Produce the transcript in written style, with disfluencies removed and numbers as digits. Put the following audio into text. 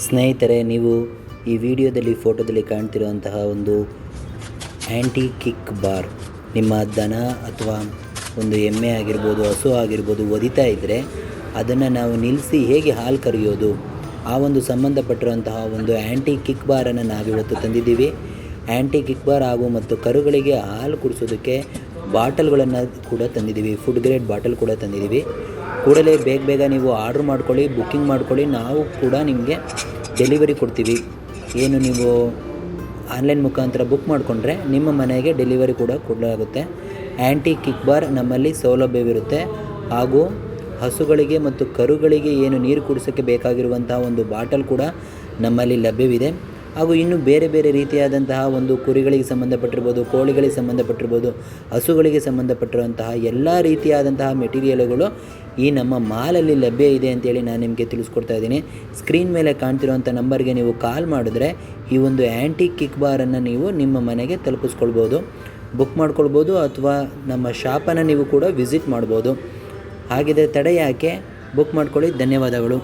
ಸ್ನೇಹಿತರೆ, ನೀವು ಈ ವಿಡಿಯೋದಲ್ಲಿ ಫೋಟೋದಲ್ಲಿ ಕಾಣ್ತಿರುವಂತಹ ಒಂದು ಆ್ಯಂಟಿ ಕಿಕ್ ಬಾರ್ ನಿಮ್ಮ ದನ ಅಥವಾ ಒಂದು ಎಮ್ಮೆ ಆಗಿರ್ಬೋದು, ಹಸು ಆಗಿರ್ಬೋದು ಒದಿತಾ ಇದ್ದರೆ ಅದನ್ನು ನಾವು ನಿಲ್ಲಿಸಿ ಹೇಗೆ ಹಾಲು ಕರೆಯೋದು, ಆ ಒಂದು ಸಂಬಂಧಪಟ್ಟಿರುವಂತಹ ಒಂದು ಆ್ಯಂಟಿ ಕಿಕ್ ಬಾರನ್ನು ನಾವಿವತ್ತು ತಂದಿದ್ದೀವಿ. ಆ್ಯಂಟಿ ಕಿಕ್ ಬಾರ್ ಹಾಗೂ ಮತ್ತು ಕರುಗಳಿಗೆ ಹಾಲು ಕುಡಿಸೋದಕ್ಕೆ ಬಾಟಲ್ಗಳನ್ನು ಕೂಡ ತಂದಿದ್ದೀವಿ. ಫುಡ್ ಗ್ರೇಡ್ ಬಾಟಲ್ ಕೂಡ ತಂದಿದ್ದೀವಿ. ಕೂಡಲೇ ಬೇಗ ನೀವು ಆರ್ಡ್ರ್ ಮಾಡ್ಕೊಳ್ಳಿ, ಬುಕ್ಕಿಂಗ್ ಮಾಡ್ಕೊಳ್ಳಿ. ನಾವು ಕೂಡ ನಿಮಗೆ ಡೆಲಿವರಿ ಕೊಡ್ತೀವಿ. ಏನು ನೀವು ಆನ್ಲೈನ್ ಮುಖಾಂತರ ಬುಕ್ ಮಾಡಿಕೊಂಡ್ರೆ ನಿಮ್ಮ ಮನೆಗೆ ಡೆಲಿವರಿ ಕೂಡ ಕೊಡಲಾಗುತ್ತೆ. ಆ್ಯಂಟಿ ಕಿಕ್ ಬಾರ್ ನಮ್ಮಲ್ಲಿ ಸೌಲಭ್ಯವಿರುತ್ತೆ. ಹಾಗೂ ಹಸುಗಳಿಗೆ ಮತ್ತು ಕರುಗಳಿಗೆ ಏನು ನೀರು ಕುಡಿಸೋಕ್ಕೆ ಬೇಕಾಗಿರುವಂತಹ ಒಂದು ಬಾಟಲ್ ಕೂಡ ನಮ್ಮಲ್ಲಿ ಲಭ್ಯವಿದೆ. ಹಾಗೂ ಇನ್ನು ಬೇರೆ ಬೇರೆ ರೀತಿಯಾದಂತಹ ಒಂದು ಕುರಿಗಳಿಗೆ ಸಂಬಂಧಪಟ್ಟಿರ್ಬೋದು, ಕೋಳಿಗಳಿಗೆ ಸಂಬಂಧಪಟ್ಟಿರ್ಬೋದು, ಹಸುಗಳಿಗೆ ಸಂಬಂಧಪಟ್ಟಿರುವಂತಹ ಎಲ್ಲ ರೀತಿಯಾದಂತಹ ಮೆಟೀರಿಯಲ್ಗಳು ಈ ನಮ್ಮ ಮಾಲಲ್ಲಿ ಲಭ್ಯ ಇದೆ ಅಂತೇಳಿ ನಾನು ನಿಮಗೆ ತಿಳಿಸ್ಕೊಡ್ತಾ ಇದ್ದೀನಿ. ಸ್ಕ್ರೀನ್ ಮೇಲೆ ಕಾಣ್ತಿರುವಂಥ ನಂಬರ್ಗೆ ನೀವು ಕಾಲ್ ಮಾಡಿದ್ರೆ ಈ ಒಂದು ಆ್ಯಂಟಿ ಕಿಕ್ ಬಾರನ್ನು ನೀವು ನಿಮ್ಮ ಮನೆಗೆ ತಲುಪಿಸ್ಕೊಳ್ಬೋದು, ಬುಕ್ ಮಾಡ್ಕೊಳ್ಬೋದು, ಅಥವಾ ನಮ್ಮ ಶಾಪನ್ನು ನೀವು ಕೂಡ ವಿಸಿಟ್ ಮಾಡ್ಬೋದು. ಹಾಗಿದ್ರೆ ತಡೆ ಯಾಕೆ, ಬುಕ್ ಮಾಡ್ಕೊಳ್ಳಿ. ಧನ್ಯವಾದಗಳು.